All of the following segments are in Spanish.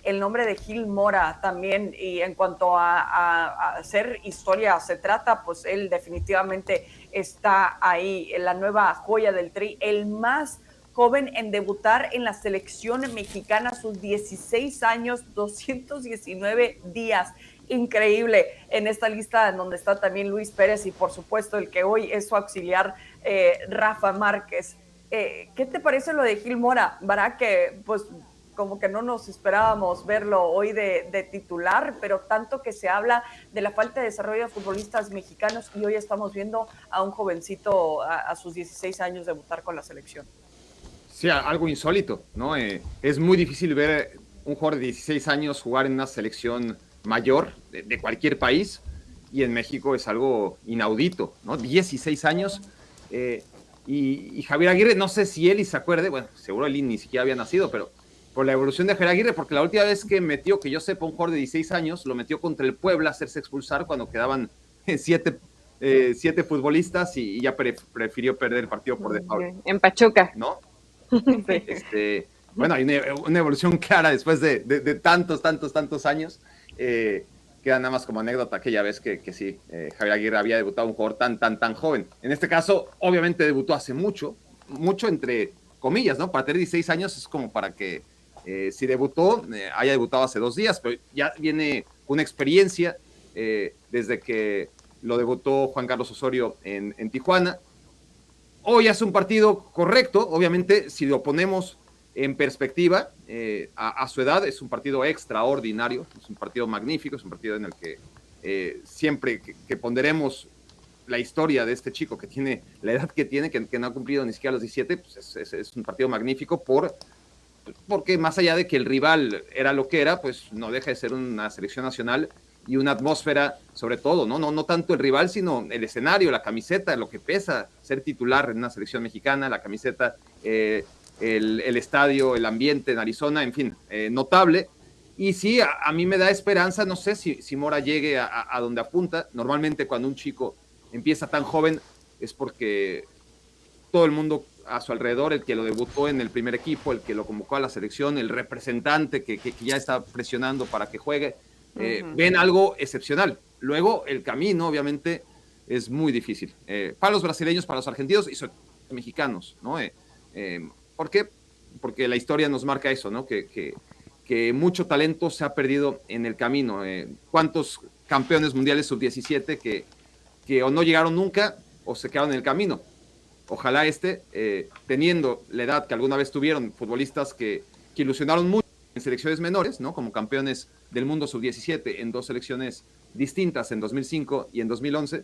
el nombre de Gil Mora también, y en cuanto a hacer historia se trata, pues él definitivamente está ahí, en la nueva joya del Tri, el más joven en debutar en la selección mexicana a sus 16 años, 219 días. Increíble en esta lista en donde está también Luis Pérez y por supuesto el que hoy es su auxiliar, Rafa Márquez. ¿Qué te parece lo de Gil Mora? ¿Verdad que pues como que no nos esperábamos verlo hoy de titular, pero tanto que se habla de la falta de desarrollo de futbolistas mexicanos y hoy estamos viendo a un jovencito a sus 16 años debutar con la selección? Sí, algo insólito, ¿no? Es muy difícil ver un jugador de 16 años jugar en una selección mayor de cualquier país, y en México es algo inaudito, ¿no? 16 años. eh, y Javier Aguirre, no sé si Eli se acuerde, bueno, seguro Eli ni siquiera había nacido, pero por la evolución de Javier Aguirre, porque la última vez que metió, que yo sepa, un jugador de 16 años, lo metió contra el Puebla a hacerse expulsar cuando quedaban 7 futbolistas, y ya prefirió perder el partido por default, En Pachuca. ¿no? Sí. Bueno, hay una evolución clara después de tantos años. Queda nada más como anécdota aquella vez que sí, Javier Aguirre había debutado un jugador tan joven. En este caso, obviamente debutó hace mucho entre comillas, ¿no? Para tener 16 años es como para que si debutó, haya debutado hace 2 días, pero ya viene una experiencia desde que lo debutó Juan Carlos Osorio en Tijuana. Hoy es un partido correcto, obviamente, si lo ponemos en perspectiva, a su edad es un partido extraordinario, es un partido magnífico, es un partido en el que siempre que ponderemos la historia de este chico que tiene la edad que tiene, que no ha cumplido ni siquiera los 17, pues es un partido magnífico porque más allá de que el rival era lo que era, pues no deja de ser una selección nacional y una atmósfera, sobre todo, no tanto el rival, sino el escenario, la camiseta, lo que pesa ser titular en una selección mexicana, la camiseta, el estadio, el ambiente en Arizona, en fin, notable. Y sí, a mí me da esperanza, no sé si Mora llegue a donde apunta. Normalmente cuando un chico empieza tan joven es porque todo el mundo a su alrededor, el que lo debutó en el primer equipo, el que lo convocó a la selección, el representante que ya está presionando para que juegue, ven algo excepcional. Luego el camino, obviamente, es muy difícil. Para los brasileños, para los argentinos y sobre todo los mexicanos, ¿no? ¿Por qué? Porque la historia nos marca eso, ¿no? Que mucho talento se ha perdido en el camino. ¿Cuántos campeones mundiales sub-17 que o no llegaron nunca o se quedaron en el camino? Ojalá teniendo la edad que alguna vez tuvieron futbolistas que ilusionaron mucho en selecciones menores, ¿no? Como campeones del mundo sub-17 en 2 selecciones distintas, en 2005 y en 2011,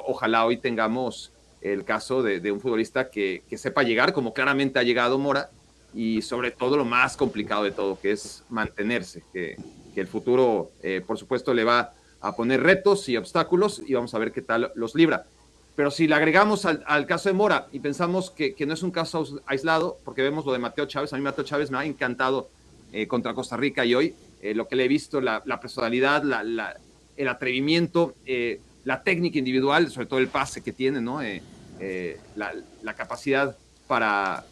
ojalá hoy tengamos el caso de un futbolista que sepa llegar, como claramente ha llegado Mora, y sobre todo lo más complicado de todo, que es mantenerse, que el futuro, por supuesto, le va a poner retos y obstáculos, y vamos a ver qué tal los libra. Pero si le agregamos al caso de Mora y pensamos que no es un caso aislado, porque vemos lo de Mateo Chávez, a mí Mateo Chávez me ha encantado contra Costa Rica, y hoy lo que le he visto, la personalidad, el atrevimiento, la técnica individual, sobre todo el pase que tiene, ¿no? La capacidad para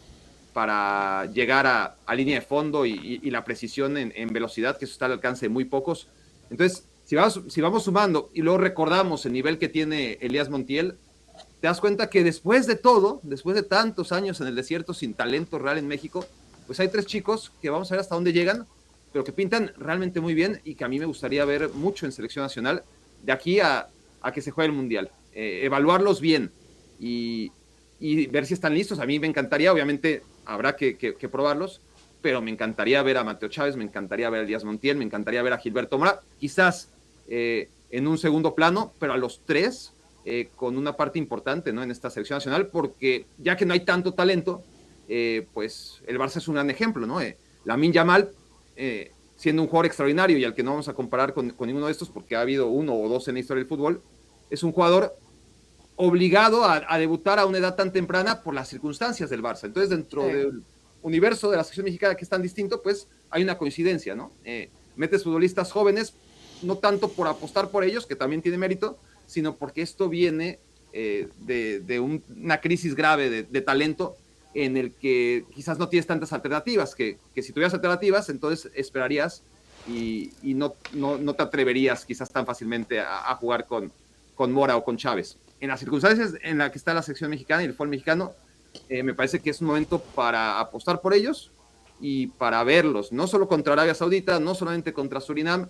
llegar a línea de fondo y la precisión en velocidad, que eso está al alcance de muy pocos. Entonces, si vamos sumando y luego recordamos el nivel que tiene Elías Montiel, te das cuenta que después de todo, después de tantos años en el desierto sin talento real en México, pues hay 3 chicos que vamos a ver hasta dónde llegan, pero que pintan realmente muy bien y que a mí me gustaría ver mucho en selección nacional de aquí a que se juegue el Mundial. Evaluarlos bien y ver si están listos. A mí me encantaría, obviamente habrá que probarlos, pero me encantaría ver a Mateo Chávez, me encantaría ver a Elías Montiel, me encantaría ver a Gilberto Mora, quizás en un segundo plano, pero a los 3 con una parte importante, ¿no? En esta selección nacional, porque ya que no hay tanto talento, pues el Barça es un gran ejemplo, ¿no? Lamine Yamal, siendo un jugador extraordinario y al que no vamos a comparar con ninguno de estos porque ha habido 1 o 2 en la historia del fútbol, es un jugador obligado a debutar a una edad tan temprana por las circunstancias del Barça. Entonces, dentro del universo de la selección mexicana, que es tan distinto, pues hay una coincidencia, ¿no? Metes futbolistas jóvenes, no tanto por apostar por ellos, que también tiene mérito, sino porque esto viene de una crisis grave de talento en el que quizás no tienes tantas alternativas, que si tuvieras alternativas, entonces esperarías y no te atreverías quizás tan fácilmente a jugar con Mora o con Chávez. En las circunstancias en las que está la selección mexicana y el fútbol mexicano, me parece que es un momento para apostar por ellos y para verlos, no solo contra Arabia Saudita, no solamente contra Surinam,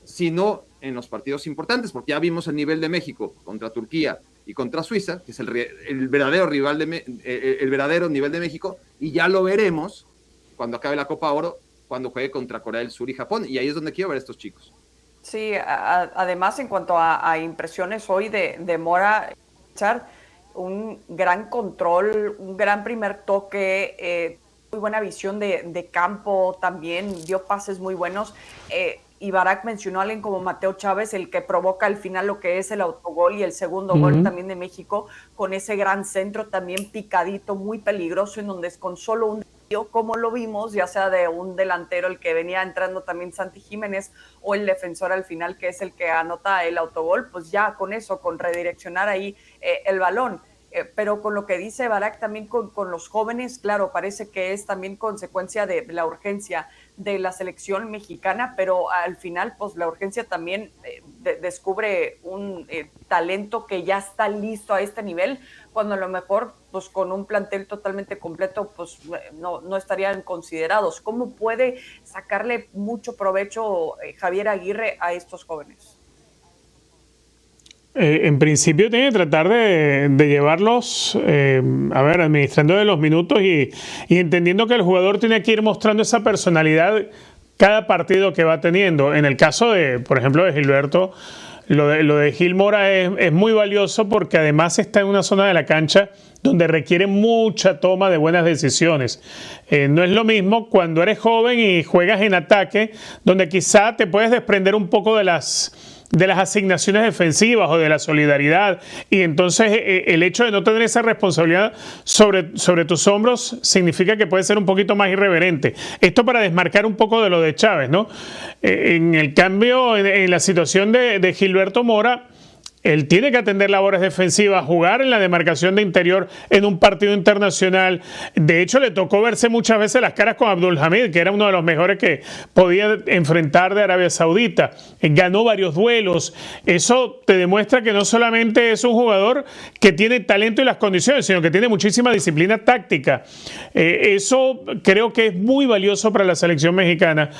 sino en los partidos importantes, porque ya vimos el nivel de México contra Turquía y contra Suiza, que es el verdadero rival el verdadero nivel de México, y ya lo veremos cuando acabe la Copa Oro, cuando juegue contra Corea del Sur y Japón, y ahí es donde quiero ver a estos chicos. Sí, además en cuanto a impresiones hoy de Mora, un gran control, un gran primer toque, muy buena visión de campo también, dio pases muy buenos. Y Barak mencionó a alguien como Mateo Chávez, el que provoca al final lo que es el autogol y el segundo gol también de México, con ese gran centro también picadito, muy peligroso, en donde es con solo un desvío, como lo vimos, ya sea de un delantero, el que venía entrando también Santi Jiménez, o el defensor al final, que es el que anota el autogol, pues ya con eso, con redireccionar ahí el balón. Pero con lo que dice Barak también con los jóvenes, claro, parece que es también consecuencia de la urgencia de la selección mexicana, pero al final pues la urgencia también descubre un talento que ya está listo a este nivel, cuando a lo mejor pues con un plantel totalmente completo pues no estarían considerados. ¿Cómo puede sacarle mucho provecho Javier Aguirre a estos jóvenes? En principio tiene que tratar de llevarlos, administrando de los minutos y entendiendo que el jugador tiene que ir mostrando esa personalidad cada partido que va teniendo. En el caso de, por ejemplo, de Gilberto, lo de Gil Mora es muy valioso porque además está en una zona de la cancha donde requiere mucha toma de buenas decisiones. No es lo mismo cuando eres joven y juegas en ataque, donde quizá te puedes desprender un poco de las asignaciones defensivas o de la solidaridad, y entonces el hecho de no tener esa responsabilidad sobre tus hombros significa que puedes ser un poquito más irreverente. Esto para desmarcar un poco de lo de Chávez, ¿no? En el cambio, en la situación de Gilberto Mora, él tiene que atender labores defensivas, jugar en la demarcación de interior en un partido internacional. De hecho, le tocó verse muchas veces las caras con Abdul Hamid, que era uno de los mejores que podía enfrentar de Arabia Saudita. Ganó varios duelos. Eso te demuestra que no solamente es un jugador que tiene talento y las condiciones, sino que tiene muchísima disciplina táctica. Eso creo que es muy valioso para la selección mexicana.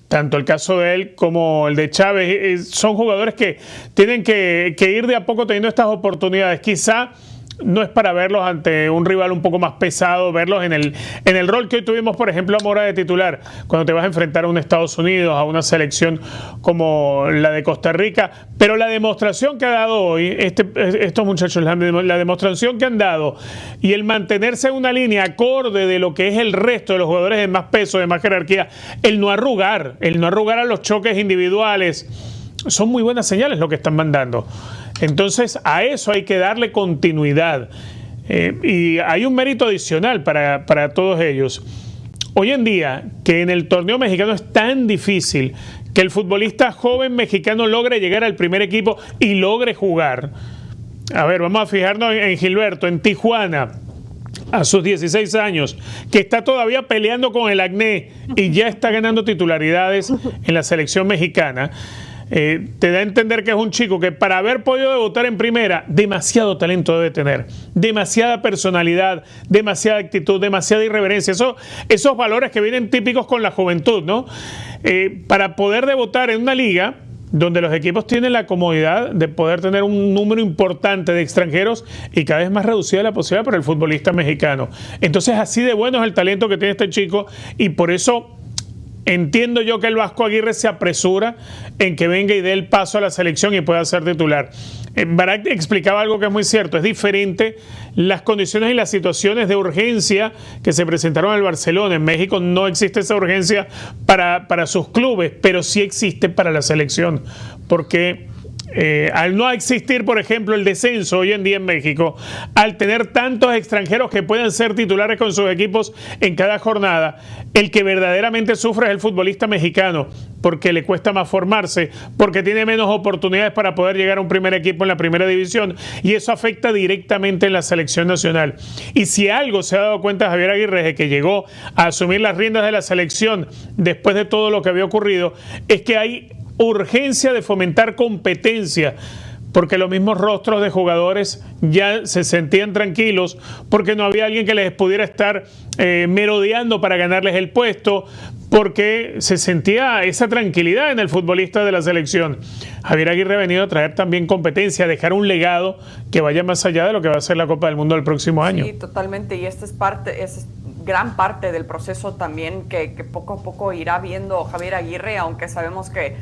Tanto el caso de él como el de Chávez son jugadores que tienen que ir de a poco teniendo estas oportunidades. Quizá no es para verlos ante un rival un poco más pesado, verlos en el rol que hoy tuvimos, por ejemplo, a Mora de titular, cuando te vas a enfrentar a un Estados Unidos, a una selección como la de Costa Rica. Pero la demostración que ha dado hoy, estos muchachos, la demostración que han dado y el mantenerse en una línea acorde de lo que es el resto de los jugadores de más peso, de más jerarquía, el no arrugar a los choques individuales, son muy buenas señales lo que están mandando. Entonces a eso hay que darle continuidad, y hay un mérito adicional para todos ellos. Hoy en día, que en el torneo mexicano es tan difícil que el futbolista joven mexicano logre llegar al primer equipo y logre jugar. A ver, vamos a fijarnos en Gilberto, en Tijuana, a sus 16 años, que está todavía peleando con el acné y ya está ganando titularidades en la selección mexicana. Te da a entender que es un chico que para haber podido debutar en primera, demasiado talento debe tener, demasiada personalidad, demasiada actitud, demasiada irreverencia, esos valores que vienen típicos con la juventud, ¿no? Para poder debutar en una liga donde los equipos tienen la comodidad de poder tener un número importante de extranjeros y cada vez más reducida la posibilidad para el futbolista mexicano. Entonces así de bueno es el talento que tiene este chico, y por eso entiendo yo que el Vasco Aguirre se apresura en que venga y dé el paso a la selección y pueda ser titular. Barak explicaba algo que es muy cierto, es diferente las condiciones y las situaciones de urgencia que se presentaron en el Barcelona. En México no existe esa urgencia para sus clubes, pero sí existe para la selección, porque al no existir, por ejemplo, el descenso hoy en día en México, al tener tantos extranjeros que puedan ser titulares con sus equipos en cada jornada, el que verdaderamente sufre es el futbolista mexicano, porque le cuesta más formarse, porque tiene menos oportunidades para poder llegar a un primer equipo en la primera división, y eso afecta directamente en la selección nacional. Y si algo se ha dado cuenta Javier Aguirre desde que llegó a asumir las riendas de la selección después de todo lo que había ocurrido, es que hay urgencia de fomentar competencia, porque los mismos rostros de jugadores ya se sentían tranquilos porque no había alguien que les pudiera estar merodeando para ganarles el puesto, porque se sentía esa tranquilidad en el futbolista de la selección. Javier Aguirre ha venido a traer también competencia, a dejar un legado que vaya más allá de lo que va a ser la Copa del Mundo el próximo año. Sí, totalmente, y esta es gran parte del proceso también que poco a poco irá viendo Javier Aguirre, aunque sabemos que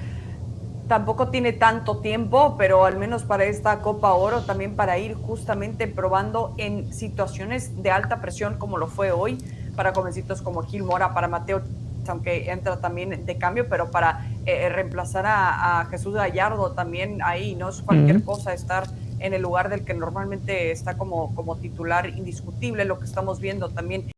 tampoco tiene tanto tiempo, pero al menos para esta Copa Oro, también para ir justamente probando en situaciones de alta presión como lo fue hoy, para jovencitos como Gil Mora, para Mateo, aunque entra también de cambio, pero para reemplazar a Jesús Gallardo también ahí, no es cualquier cosa estar en el lugar del que normalmente está como titular indiscutible, lo que estamos viendo también